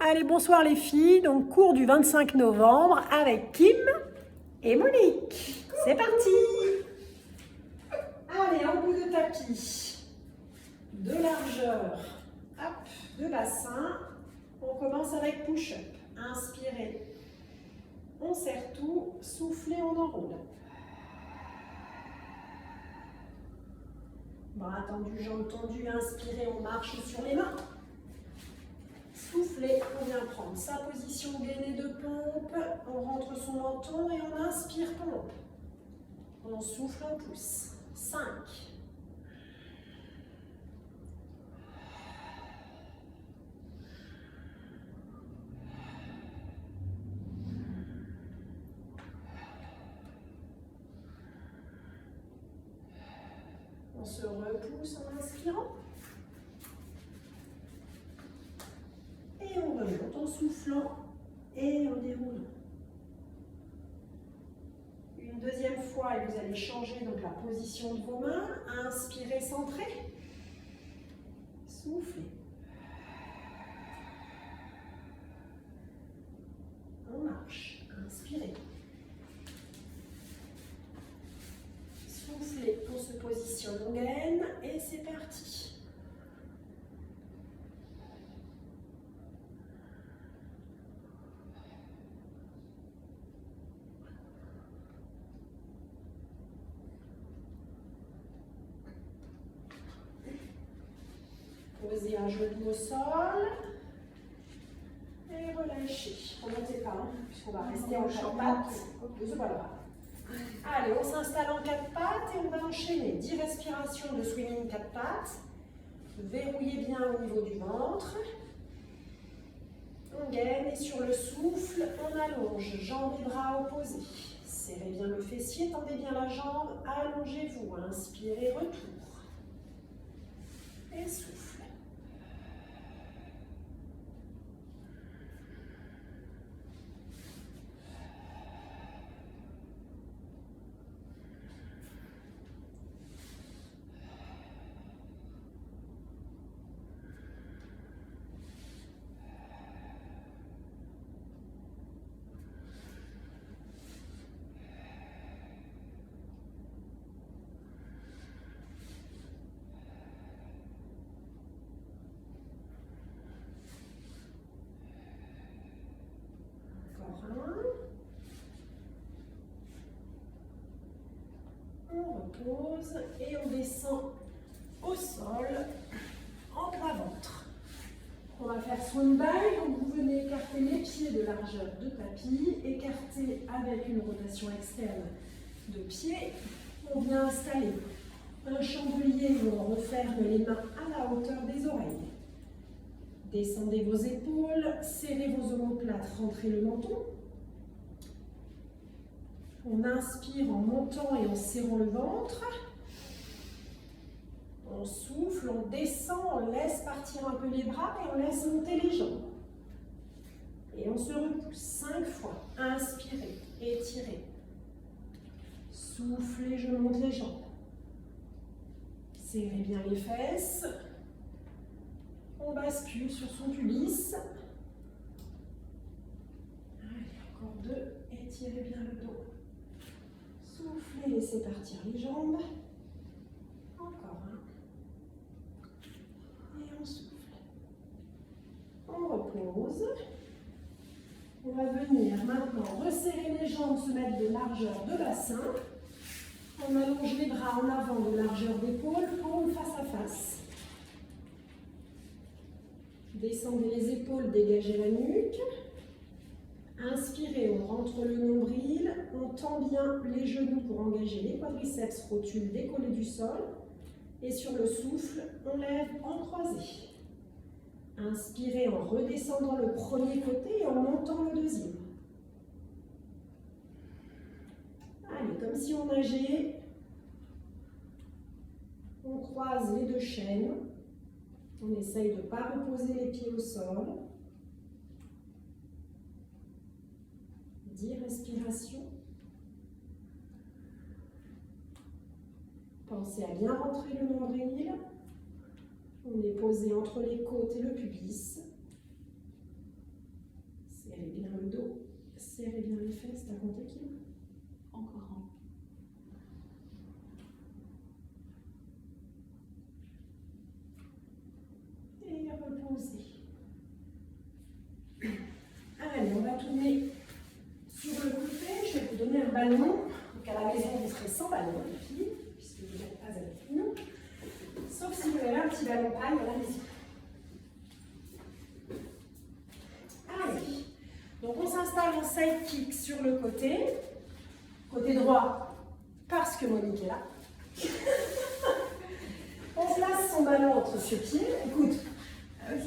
Allez, bonsoir les filles. Donc, cours du 25 novembre avec Kim et Monique. C'est parti. Allez, en bout de tapis, de largeur, hop, de bassin. On commence avec push-up. Inspirez. On serre tout. Soufflez, on enroule. Bras tendus, jambes tendues. Inspirez, on marche sur les mains. Soufflez, on vient prendre sa position gainée de pompe, on rentre son menton et on inspire pompe. On souffle, on pousse. 5. On se repousse en inspirant. Et on remonte en soufflant et en déroulant. Une deuxième fois, et vous allez changer donc la position de vos mains. Inspirez, centrez. Soufflez. On marche. Inspirez. Soufflez, on se positionne, on gaine et c'est parti. Posez un genou au sol et relâchez. Remontez pas, puisqu'on va rester en 4 pattes. Voilà. Allez, on s'installe en 4 pattes et on va enchaîner 10 respirations de swimming 4 pattes. Verrouillez bien au niveau du ventre. On gaine et sur le souffle, on allonge, jambes et bras opposés. Serrez bien le fessier, tendez bien la jambe, allongez-vous. Inspirez, retour. Et souffle. On repose et on descend au sol en plat ventre. On va faire swan dive, donc vous venez écarter les pieds de largeur de tapis, écarter avec une rotation externe de pied. On vient installer un chandelier où on referme les mains à la hauteur des oreilles. Descendez vos épaules, serrez vos omoplates, rentrez le menton. On inspire en montant et en serrant le ventre. On souffle, on descend, on laisse partir un peu les bras et on laisse monter les jambes. Et on se repousse 5 fois. Inspirez, étirez. Soufflez, je monte les jambes. Serrez bien les fesses. On bascule sur son pubis. Allez, encore 2. Étirez bien le dos. Soufflez, laissez partir les jambes. Encore 1. Et on souffle. On repose. On va venir maintenant resserrer les jambes, se mettre de largeur de bassin. On allonge les bras en avant de largeur d'épaule pour une face à face. Descendez les épaules, dégagez la nuque. Inspirez, on rentre le nombril, on tend bien les genoux pour engager les quadriceps, rotules décollés du sol. Et sur le souffle, on lève en croisé. Inspirez en redescendant le premier côté et en montant le deuxième. Allez, comme si on nageait. On croise les 2 chaînes. On essaye de ne pas reposer les pieds au sol. 10 respirations. Pensez à bien rentrer le nombril. On est posé entre les côtes et le pubis. compter, Kim? Encore un. Et reposer. Allez, on va tourner sur le côté. Je vais vous donner un ballon. Donc à la maison, vous serez sans ballon, les filles, puisque vous n'êtes pas avec nous. Sauf si vous avez un petit ballon paille à la maison. Allez. Donc on s'installe en sidekick sur le côté droit, parce que Monique est là. On place son ballon entre ses pieds. Écoute,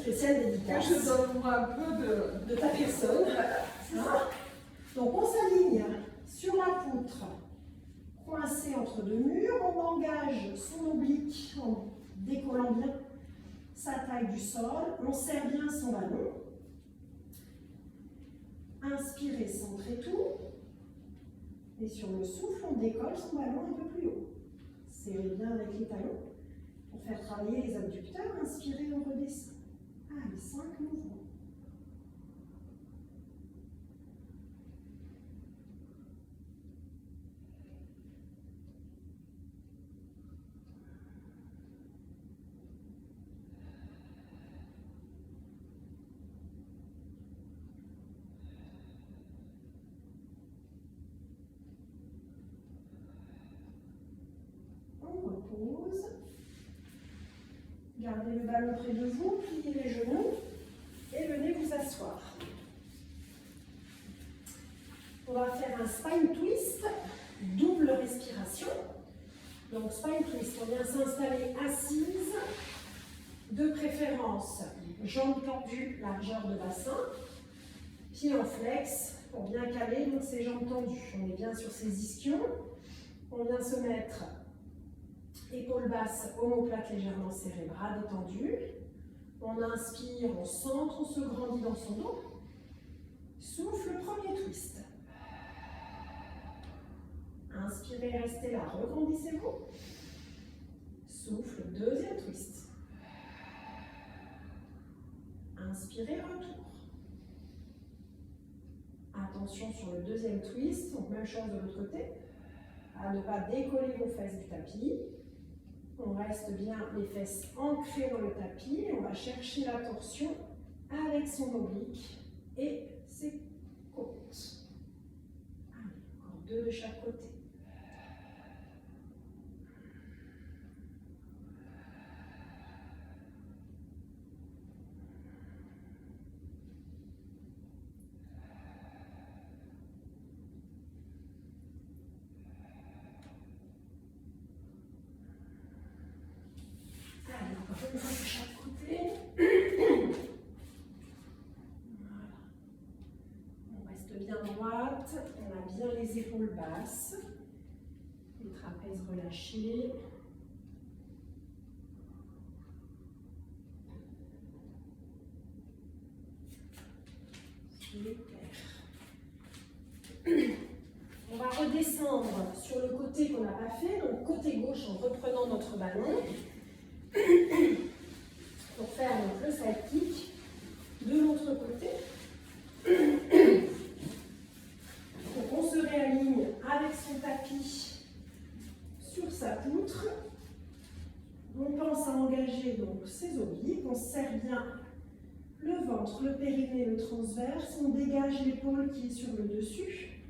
spécial dédicace. Je donne un peu de ta personne. Hein? Donc on s'aligne sur la poutre, coincé entre deux murs. On engage son oblique en décollant bien sa taille du sol. On serre bien son ballon. Inspirez, centrez tout. Et sur le souffle, on décolle son ballon un peu plus haut. Serrez bien avec les talons pour faire travailler les abducteurs. Inspirez, on redescend. Allez, 5 mouvements. On repose. Gardez le ballon près de vous, pliez les genoux et venez vous asseoir. On va faire un spine twist, double respiration. Donc spine twist, on vient s'installer assise, de préférence jambes tendues, largeur de bassin, pieds en flex pour bien caler donc ces jambes tendues. On est bien sur ces ischions. On vient se mettre épaules basses, omoplate légèrement serrée, bras détendus. On inspire, on centre, on se grandit dans son dos. Souffle, premier twist. Inspirez, restez là, regrandissez-vous. Souffle, deuxième twist. Inspirez, retour. Attention sur le deuxième twist, donc même chose de l'autre côté. À ne pas décoller vos fesses du tapis. On reste bien les fesses ancrées dans le tapis. On va chercher la torsion avec son oblique et ses côtes. Allez, encore 2 de chaque côté. Une fois de chaque côté. Voilà. On reste bien droite. On a bien les épaules basses. Les trapèzes relâchés. Super. On va redescendre sur le côté qu'on n'a pas fait. Donc côté gauche en reprenant notre ballon. Pour faire donc, le sidekick de l'autre côté. Donc on se réaligne avec son tapis sur sa poutre. On pense à engager donc ses obliques. On serre bien le ventre, le périnée, le transverse. On dégage l'épaule qui est sur le dessus.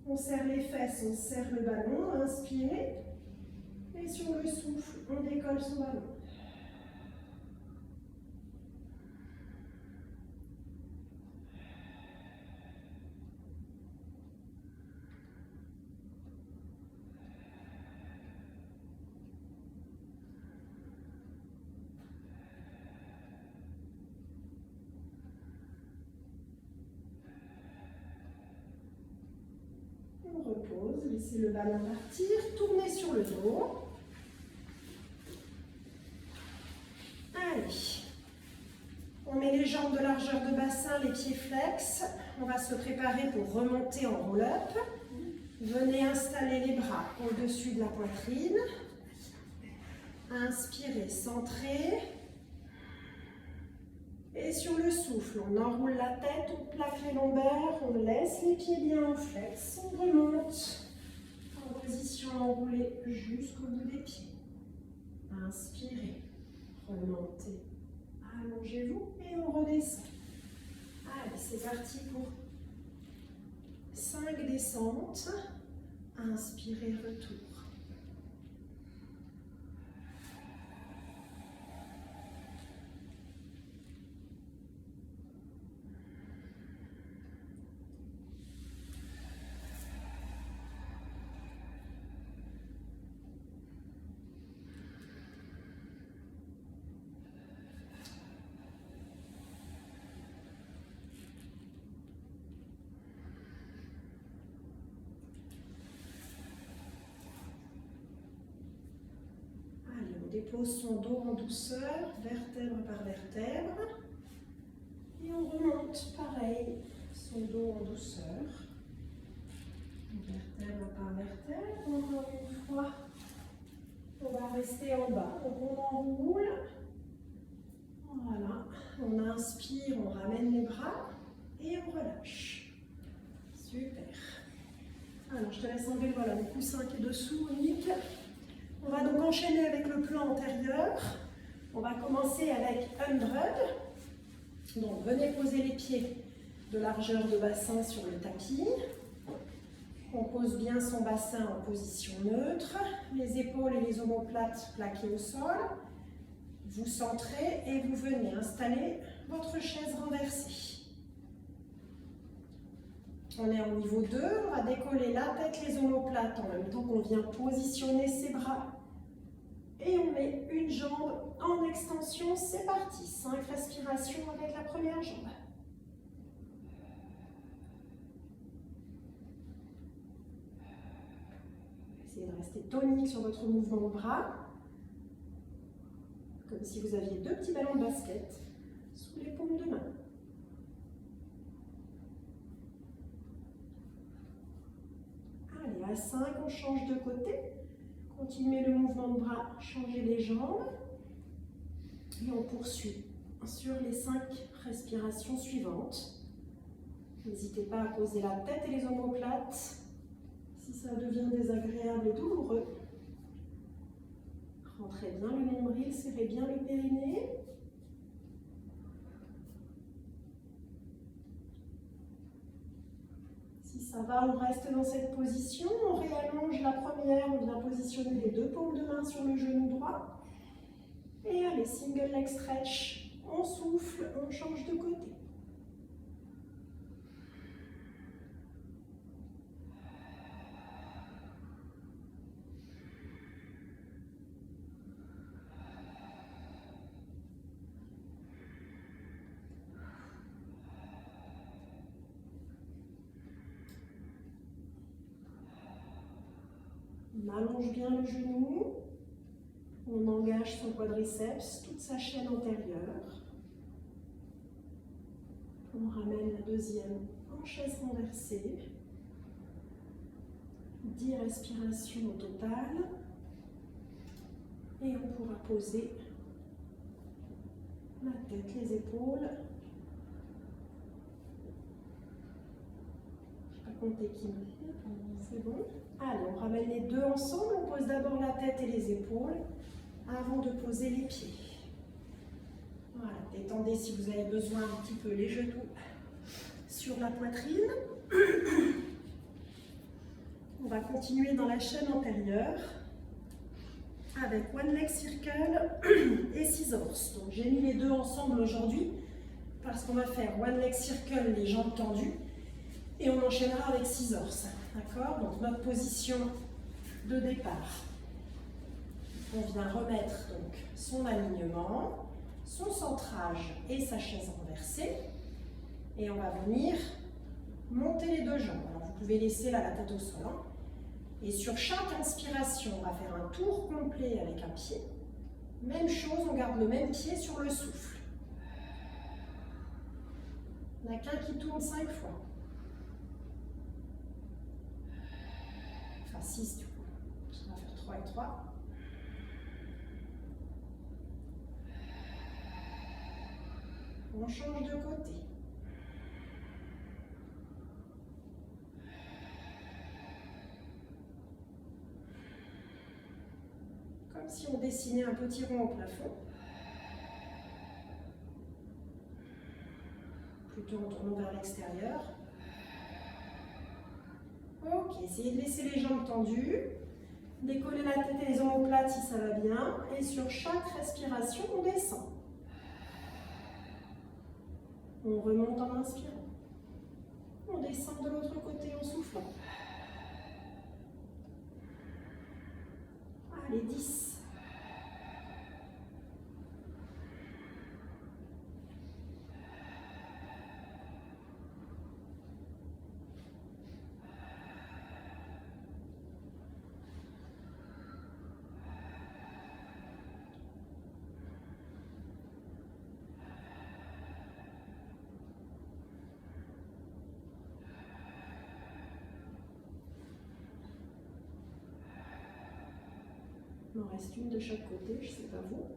On serre les fesses, on serre le ballon. Inspirez. Et sur le souffle, on décolle son ballon. On repose, laissez le ballon partir, tournez sur le dos. Allez, on met les jambes de largeur de bassin, les pieds flex. On va se préparer pour remonter en roll-up. Venez installer les bras au-dessus de la poitrine. Inspirez, centrez. Et sur le souffle, on enroule la tête, on plaque les lombaires, on laisse les pieds bien en flex, on remonte en position enroulée jusqu'au bout des pieds. Inspirez, remontez, allongez-vous et on redescend. Allez, c'est parti pour 5 descentes. Inspirez, retour. On dépose son dos en douceur, vertèbre par vertèbre. Et on remonte, pareil, son dos en douceur. Vertèbre par vertèbre. Encore une fois, on va rester en bas. Donc on enroule. Voilà. On inspire, on ramène les bras et on relâche. Super. Alors je te laisse enlever voilà, le coussin qui est dessous, Nick. On va donc enchaîner avec le plan antérieur. On va commencer avec 100. Donc venez poser les pieds de largeur de bassin sur le tapis. On pose bien son bassin en position neutre. Les épaules et les omoplates plaquées au sol. Vous centrez et vous venez installer votre chaise renversée. On est au niveau 2, on va décoller la tête, les omoplates en même temps qu'on vient positionner ses bras. Et on met une jambe en extension, c'est parti. 5 respirations avec la première jambe. Essayez de rester tonique sur votre mouvement de bras. Comme si vous aviez 2 petits ballons de basket sous les paumes de main. Allez, à 5, on change de côté. Continuez le mouvement de bras, changez les jambes. Et on poursuit sur les 5 respirations suivantes. N'hésitez pas à poser la tête et les omoplates si ça devient désagréable et douloureux. Rentrez bien le nombril, serrez bien le périnée. Si ça va, on reste dans cette position. On réallonge la première, on vient positionner les 2 paumes de main sur le genou droit. Et allez, single leg stretch. On souffle, on change de côté. On allonge bien le genou, on engage son quadriceps, toute sa chaîne antérieure. On ramène la deuxième en chaise renversée. 10 respirations au total. Et on pourra poser la tête, les épaules. Je ne vais pas compter qui me fait, c'est bon. Allez, on ramène les 2 ensemble, on pose d'abord la tête et les épaules avant de poser les pieds. Voilà, détendez si vous avez besoin un petit peu les genoux sur la poitrine. On va continuer dans la chaîne antérieure avec one leg circle et scissors. Donc j'ai mis les 2 ensemble aujourd'hui parce qu'on va faire one leg circle, les jambes tendues, et on enchaînera avec scissors. D'accord? Donc notre position de départ. On vient remettre donc son alignement, son centrage et sa chaise renversée. Et on va venir monter les 2 jambes. Alors vous pouvez laisser là la tête au sol. Et sur chaque inspiration, on va faire un tour complet avec un pied. Même chose, on garde le même pied sur le souffle. Il n'y en a qu'un qui tourne 5 fois. Enfin 6 du coup. On va faire 3 et 3. On change de côté. Comme si on dessinait un petit rond au plafond. Plutôt en tournant vers l'extérieur. Ok, essayez de laisser les jambes tendues. Décoller la tête et les omoplates si ça va bien. Et sur chaque respiration, on descend. On remonte en inspirant. On descend de l'autre côté en soufflant. Allez, 10. Il en reste une de chaque côté, je ne sais pas vous.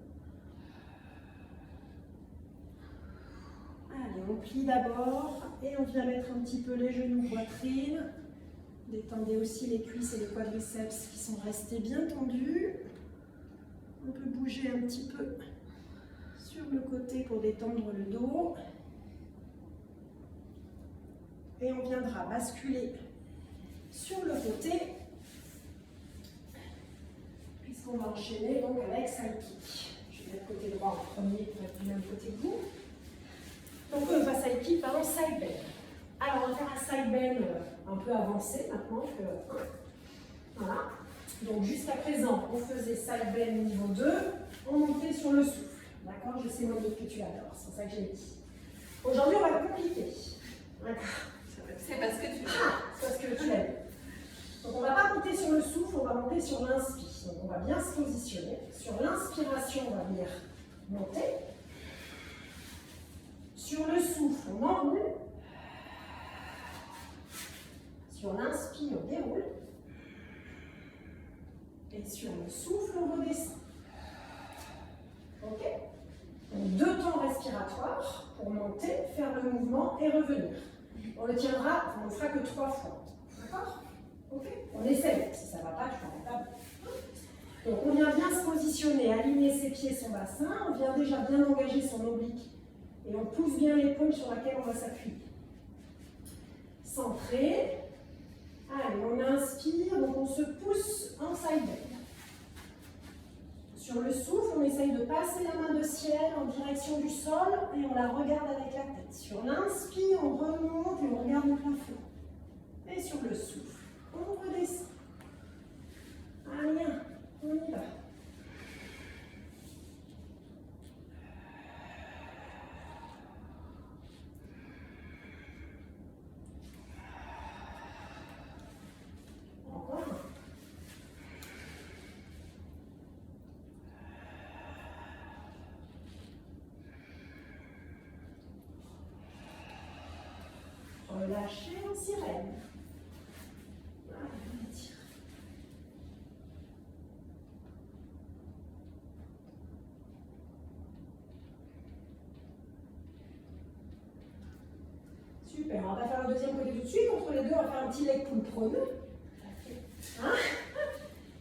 Allez, on plie d'abord et on vient mettre un petit peu les genoux, poitrine. Détendez aussi les cuisses et les quadriceps qui sont restés bien tendus. On peut bouger un petit peu sur le côté pour détendre le dos. Et on viendra basculer sur le côté. On va enchaîner donc avec side kick. Je vais mettre côté droit en premier pour être du même côté que vous. Donc on va side kick, pardon, side bend. Alors on va faire un side bend un peu avancé maintenant que. Voilà. Donc jusqu'à présent, on faisait side bend niveau 2, on montait sur le souffle. D'accord? Je sais moi que tu adores, c'est ça que j'ai dit. Aujourd'hui, on va le compliquer. D'accord? C'est parce que tu l'aimes. C'est parce que tu l'aimes. Donc on ne va pas monter sur le souffle, on va monter sur l'inspire. Donc on va bien se positionner. Sur l'inspiration, on va venir monter. Sur le souffle, on enroule. Sur l'inspire, on déroule. Et sur le souffle, on redescend. Ok? Donc 2 temps respiratoires pour monter, faire le mouvement et revenir. On le tiendra, on ne le fera que 3 fois. D'accord? Ok? On essaye. Si ça ne va pas, tu prends la table. Donc on vient bien se positionner, aligner ses pieds, son bassin. On vient déjà bien engager son oblique. Et on pousse bien l'épaule sur laquelle on va s'appuyer. Centré. Allez, on inspire, donc on se pousse en side bend. Sur le souffle, on essaye de passer la main de ciel en direction du sol et on la regarde avec la tête. Sur l'inspire, on remonte et on regarde le plafond. Et sur le souffle, on redescend. Allez, on y va. Encore. Relâchez en sirène. Voilà, on étire. Super, on va faire le deuxième côté tout de suite. Entre les deux, on va faire un petit leg pull prone. Hein?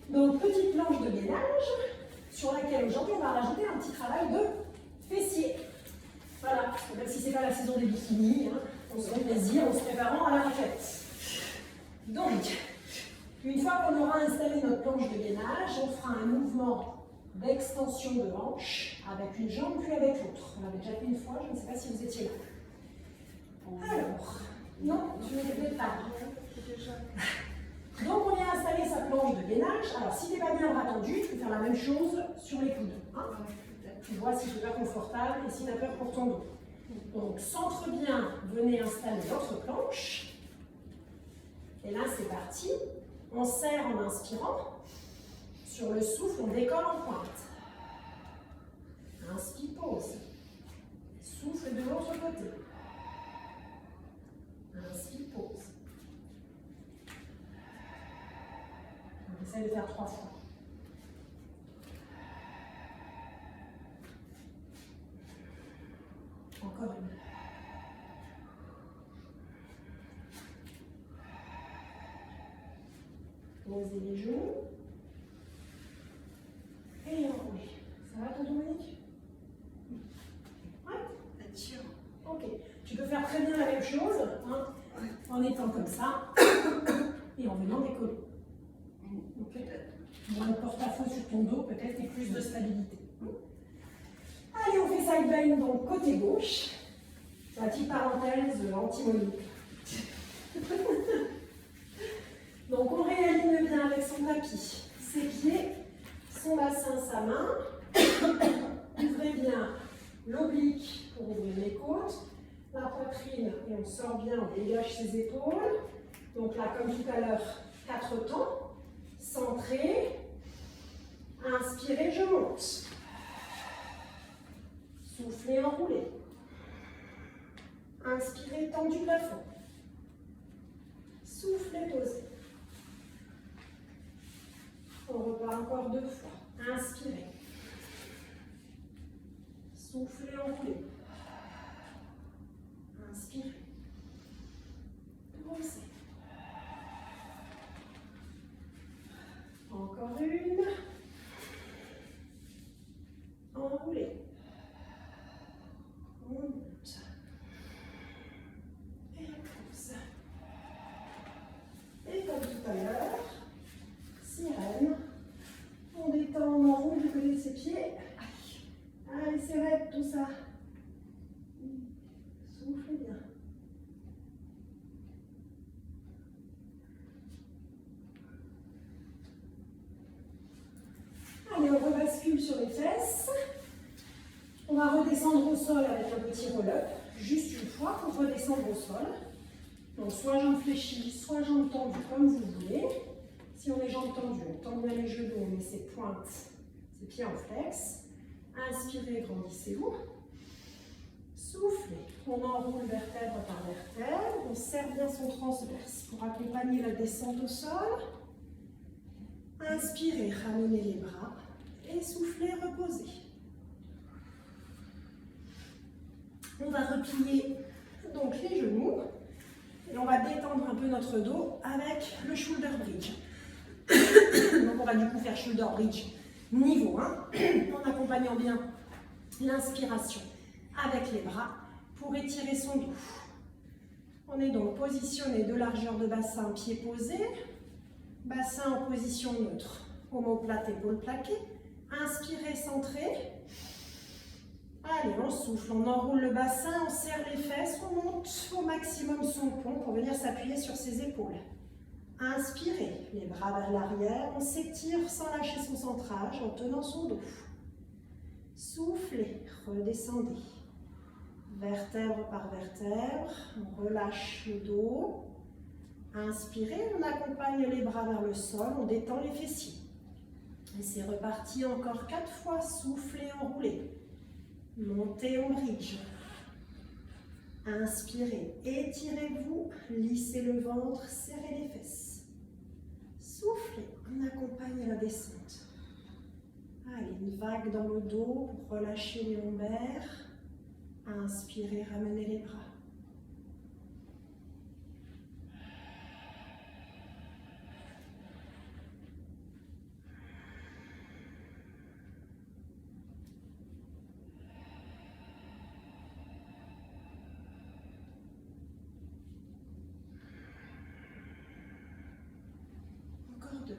Donc, petite planche de gainage sur laquelle aujourd'hui on va rajouter un petit travail de fessier. Voilà, même si ce n'est pas la saison des bikinis, hein, on se fait plaisir en se préparant à la retraite. Donc, une fois qu'on aura installé notre planche de gainage, on fera un mouvement d'extension de hanche avec une jambe puis avec l'autre. On l'avait déjà fait une fois, je ne sais pas si vous étiez là. Alors, non, tu n'étais peut-être pas. Donc on vient installer sa planche de gainage. Alors si tu n'es pas bien bras tendu, tu peux faire la même chose sur les coudes. Hein, tu vois si tu n'es pas confortable et si tu as peur pour ton dos. Donc centre bien, venez installer votre planche. Et là c'est parti. On serre en inspirant. Sur le souffle, on décolle en pointe. Inspire, pause. Souffle de l'autre côté. Inspire, pause. On essaie de faire 3 fois. Encore Posez les genoux. Et enroulez. Ça va, tonton Monique? Ouais? Attention. Ok. Tu peux faire très bien la même chose, hein, en étant comme ça et en venant décoller. Ok. Moins de porte-à-faux sur ton dos peut-être et plus de stabilité. Allez, on fait side bend donc côté gauche. C'est la petite parenthèse anti-Monique. Donc on réaligne bien avec son tapis ses pieds, son bassin, sa main. Ouvrez bien l'oblique pour ouvrir les côtes, la poitrine et on sort bien, on dégage ses épaules. Donc là, comme tout à l'heure, 4 temps. Centré. Inspirez, je monte. Soufflez, enroulez. Inspirez, tendu plafond. Soufflez, posez. On repart encore 2 fois. Inspirez. Soufflez, enroulez. Inspirez. Posez. Encore une. Enroulez. On monte. Et on pousse. Et comme tout à l'heure, sirène. On détend, on enroule du côté de ses pieds. Allez, c'est raide tout ça. Soufflez bien. Allez, on rebascule sur les fesses. On va redescendre au sol avec un petit roll-up. Juste une fois pour redescendre au sol. Donc, soit jambes fléchies, soit jambes tendues, comme vous voulez. Si on est jambes tendues, on tend bien les genoux, on met ses pointes, ses pieds en flex. Inspirez, grandissez-vous. Soufflez. On enroule vertèbre par vertèbre. On serre bien son transverse pour accompagner la descente au sol. Inspirez, ramenez les bras. Et soufflez, reposez. On va replier donc les genoux. Et on va détendre un peu notre dos avec le shoulder bridge. Donc on va du coup faire shoulder bridge niveau 1, en accompagnant bien l'inspiration avec les bras pour étirer son dos. On est donc positionné de largeur de bassin, pied posé, bassin en position neutre, omoplate, épaule plaquée. Inspirez, centrez. Allez, on souffle, on enroule le bassin, on serre les fesses, on monte au maximum son pont pour venir s'appuyer sur ses épaules. Inspirez, les bras vers l'arrière, on s'étire sans lâcher son centrage en tenant son dos. Soufflez, redescendez. Vertèbre par vertèbre, on relâche le dos. Inspirez, on accompagne les bras vers le sol, on détend les fessiers. Et c'est reparti encore 4 fois, soufflez, enroulez. Montez en bridge. Inspirez, étirez-vous, lissez le ventre, serrez les fesses. Soufflez, on accompagne la descente. Allez, une vague dans le dos pour relâcher les lombaires. Inspirez, ramenez les bras. Encore 2.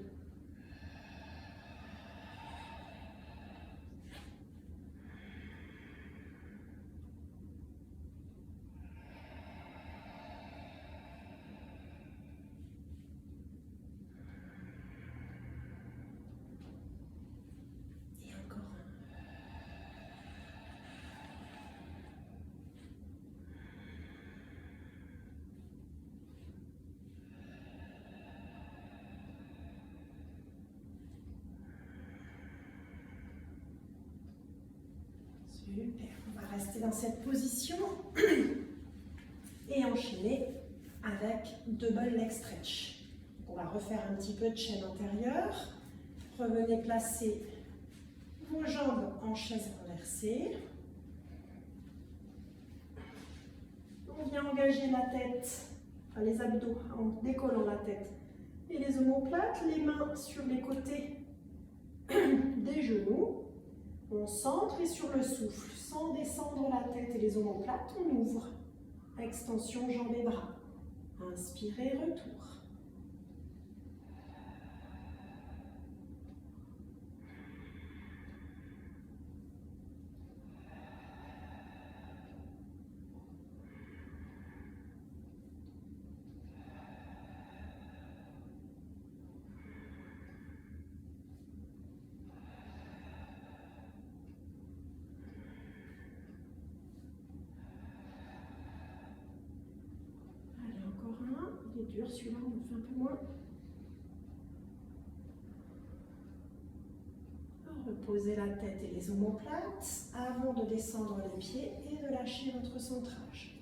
Et encore 1. Super, on va rester dans cette position et enchaîner avec double leg stretch. On va refaire un petit peu de chaîne antérieure. Revenez placer vos jambes en chaise renversée. On vient engager la tête, enfin les abdos en décollant la tête et les omoplates, les mains sur les côtés des genoux. On centre et sur le souffle, sans descendre la tête et les omoplates, on ouvre. Extension jambes et bras. Inspirez, retour. Il est dur celui-là, on le fait un peu moins. Reposez la tête et les omoplates avant de descendre les pieds et de lâcher votre centrage.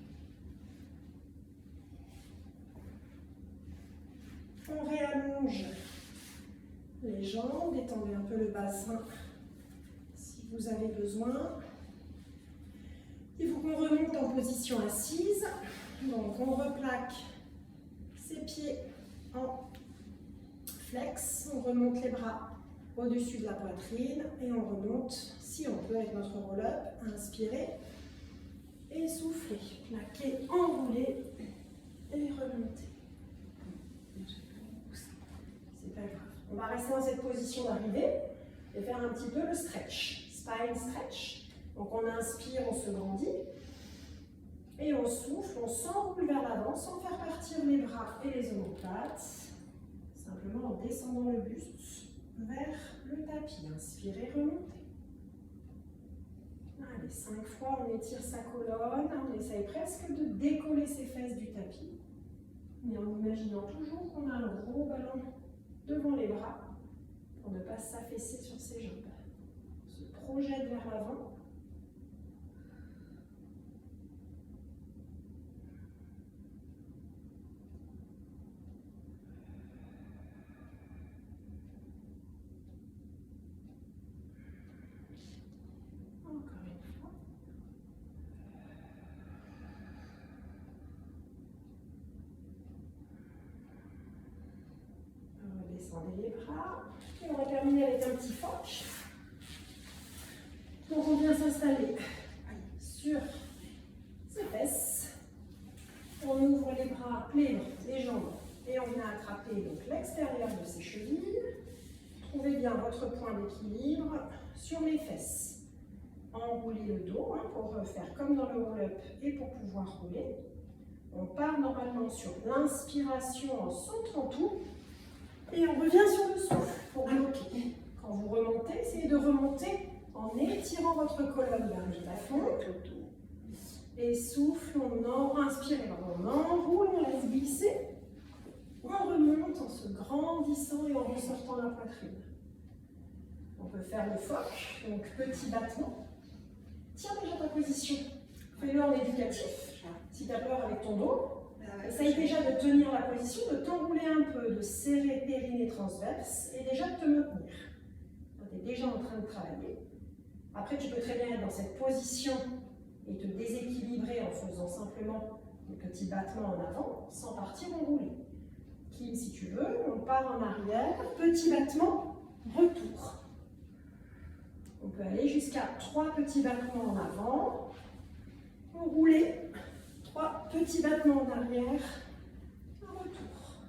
On réallonge les jambes, détendez un peu le bassin si vous avez besoin. Il faut qu'on remonte en position assise. Donc on replaque ses pieds en flex, on remonte les bras au-dessus de la poitrine et on remonte, si on peut, avec notre roll-up. Inspirez et soufflez. Plaquez, enroulez et remontez. C'est pas grave. On va rester dans cette position d'arrivée et faire un petit peu le stretch. Spine stretch. Donc on inspire, on se grandit. Et on souffle, on s'enroule vers l'avant sans faire partir les bras et les omoplates. Simplement en descendant le buste vers le tapis. Inspirez, remontez. Allez, 5 fois, on étire sa colonne. On essaye presque de décoller ses fesses du tapis. Mais en imaginant toujours qu'on a un gros ballon devant les bras pour ne pas s'affaisser sur ses jambes. On se projette vers l'avant. Descendez les bras. Et on va terminer avec un petit foc. Donc on vient s'installer sur ses fesses. On ouvre les bras, les jambes et on vient attraper l'extérieur de ses chevilles. Trouvez bien votre point d'équilibre sur les fesses. Enroulez le dos pour faire comme dans le roll-up et pour pouvoir rouler. On part normalement sur l'inspiration en centrant tout. Et on revient sur le souffle pour bloquer. Quand vous remontez, essayez de remonter en étirant votre colonne vers le plafond. Et souffle, on inspire, on enroule, on laisse glisser. On remonte en se grandissant et en ressortant la poitrine. On peut faire le foc, donc petit battement. Tiens déjà ta position. Fais-le en éducatif, si tu as peur avec ton dos. Essaye déjà de tenir la position, de t'enrouler un peu, de serrer périnée transverse et déjà de te maintenir. Tu es déjà en train de travailler. Après, tu peux très bien être dans cette position et te déséquilibrer en faisant simplement des petits battements en avant sans partir enroulé. Kim, si tu veux, on part en arrière, petit battement, retour. On peut aller jusqu'à 3 petits battements en avant, enrouler. 3 petits battements en arrière, un retour.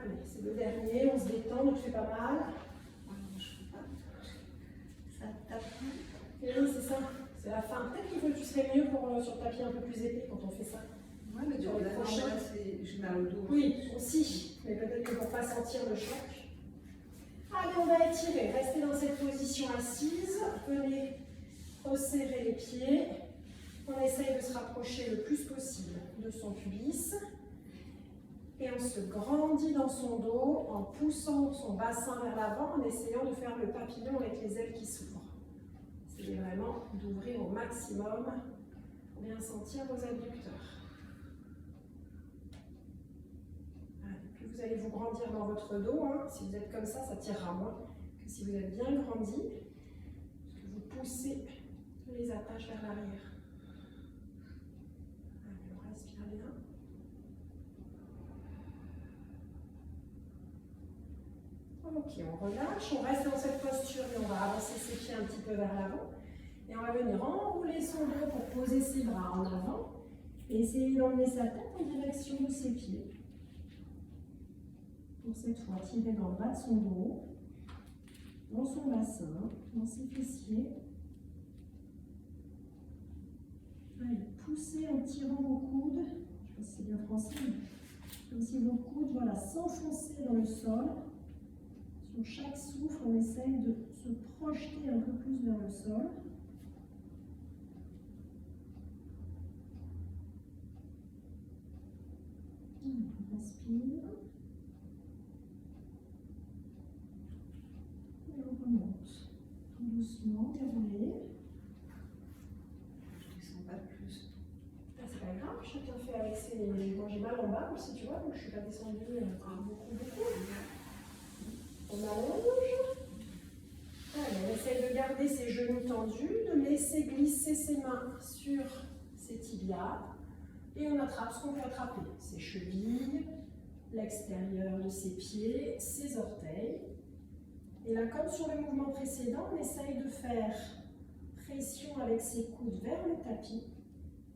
Allez, c'est le dernier, on se détend, ne te fait pas mal. Ça tape. Et oui, c'est ça, c'est la fin. Peut-être que tu serais mieux sur le tapis un peu plus épais quand on fait ça. Oui, mais sur la prochaine, je mets au dos. Oui, aussi, mais peut-être que pour ne pas sentir le choc. Allez, on va étirer, restez dans cette position assise. Venez resserrer les pieds. On essaye de se rapprocher le plus possible de son pubis et on se grandit dans son dos en poussant son bassin vers l'avant, en essayant de faire le papillon avec les ailes qui s'ouvrent. C'est vraiment d'ouvrir au maximum pour bien sentir vos adducteurs. Puis vous allez vous grandir dans votre dos. Si vous êtes comme ça tirera moins que si vous êtes bien grandi, parce que vous poussez les attaches vers l'arrière. Respire bien. Ok, on relâche, on reste dans cette posture et on va avancer ses pieds un petit peu vers l'avant. Et on va venir enrouler son dos pour poser ses bras en avant et essayer d'emmener sa tête en direction de ses pieds. Pour cette fois, tirer dans le bas de son dos, dans son bassin, dans ses fessiers. Allez, poussez en tirant vos coudes. Je sais pas si c'est bien français, mais comme si vos coudes s'enfonçaient dans le sol. Sur chaque souffle, on essaye de se projeter un peu plus vers le sol. On respire. Et on remonte. Tout doucement, déroulez. Je ne sens pas plus. C'est pas grave, chacun fait avec ses... Moi j'ai mal en bas aussi, tu vois, donc je ne suis pas descendue beaucoup. On allonge. Allez, on essaye de garder ses genoux tendus, de laisser glisser ses mains sur ses tibias. Et on attrape ce qu'on peut attraper. Ses chevilles, l'extérieur de ses pieds, ses orteils. Et là, comme sur le mouvement précédent, on essaye de faire pression avec ses coudes vers le tapis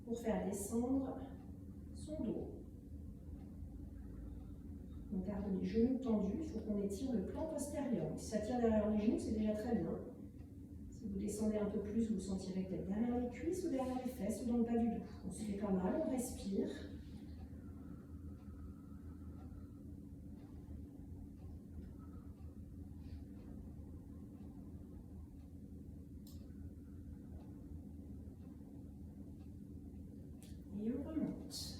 pour faire descendre son dos. On garde les genoux tendus, il faut qu'on étire le plan postérieur. Si ça tire derrière les genoux, c'est déjà très bien. Si vous descendez un peu plus, vous sentirez peut-être derrière les cuisses ou derrière les fesses ou dans le bas du dos. On se fait pas mal, on respire. Et on remonte.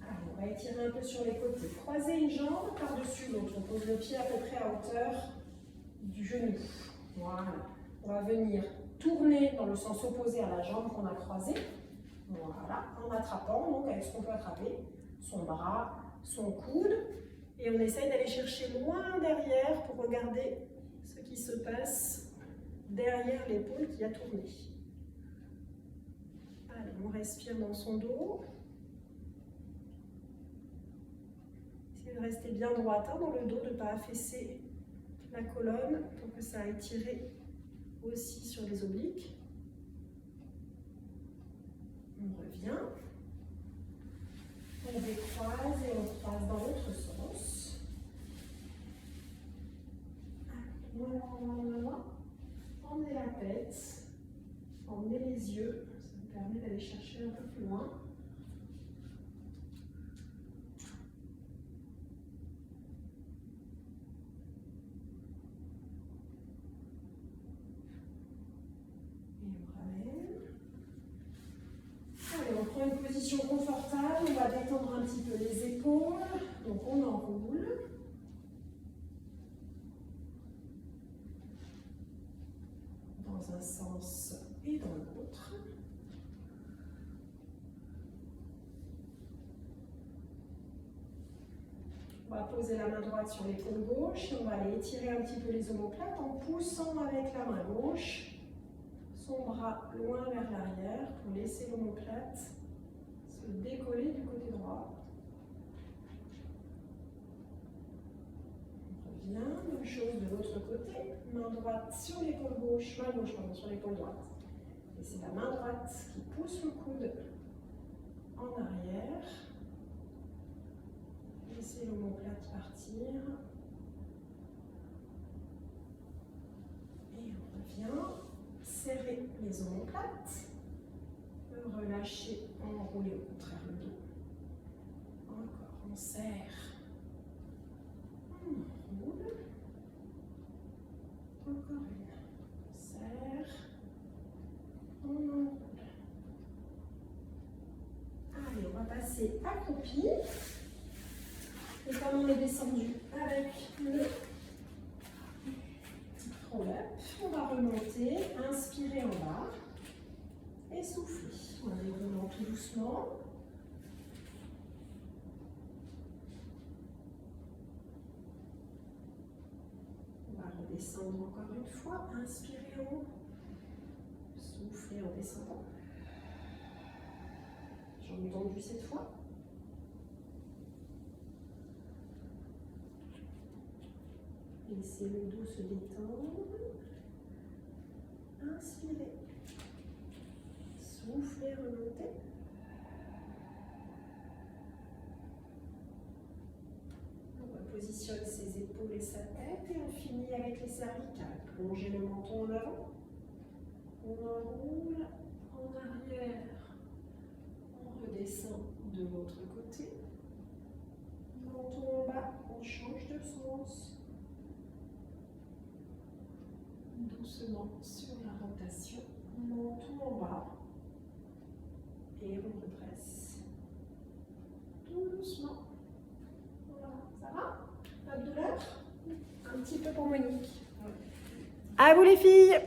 Allez, on va étirer un peu sur les côtés. Croiser une jambe par-dessus l'autre. On pose le pied à peu près à hauteur du genou. Voilà. On va venir tourner dans le sens opposé à la jambe qu'on a croisée. Voilà. En attrapant, donc avec ce qu'on peut attraper, son bras, son coude. Et on essaye d'aller chercher loin derrière pour regarder ce qui se passe derrière l'épaule qui a tourné. Allez, on respire dans son dos. Essayez de rester bien droite dans le dos, de ne pas affaisser la colonne pour que ça aille tirer aussi sur les obliques. On revient. On décroise et on croise dans l'autre sens. Voilà. Emmenez la tête, emmenez les yeux. Ça vous permet d'aller chercher un peu plus loin. On prend une position confortable, on va détendre un petit peu les épaules, donc on enroule. Dans un sens et dans l'autre. On va poser la main droite sur l'épaule gauche et on va aller étirer un petit peu les omoplates en poussant avec la main gauche son bras loin vers l'arrière pour laisser l'omoplate se décoller du côté droit. On revient, même chose de l'autre côté, main droite sur l'épaule gauche, sur l'épaule droite. Et c'est la main droite qui pousse le coude en arrière. Laissez l'omoplate partir. Et on revient. Serrez les omoplates, relâchez, enroulez au contraire le dos. Encore, on serre, on enroule. Encore une, on serre, on enroule. Allez, on va passer accroupi. Et comme on est descendu avec le roll-up, on va remonter, inspirer en bas et souffler. On déroule tout doucement. On va redescendre encore une fois, inspirer en haut, souffler en descendant. Jambes tendues cette fois. Laissez le dos se détendre. Inspirez. Soufflez, remontez. On repositionne ses épaules et sa tête et on finit avec les cervicales. Plongez le menton en avant. On enroule en arrière. On redescend de l'autre côté. Menton en bas, on change de sens. Doucement sur la rotation. Menton en bas. Et on redresse. Tout doucement. Voilà, ça va? Pas de douleur? Un petit peu pour Monique. À vous les filles!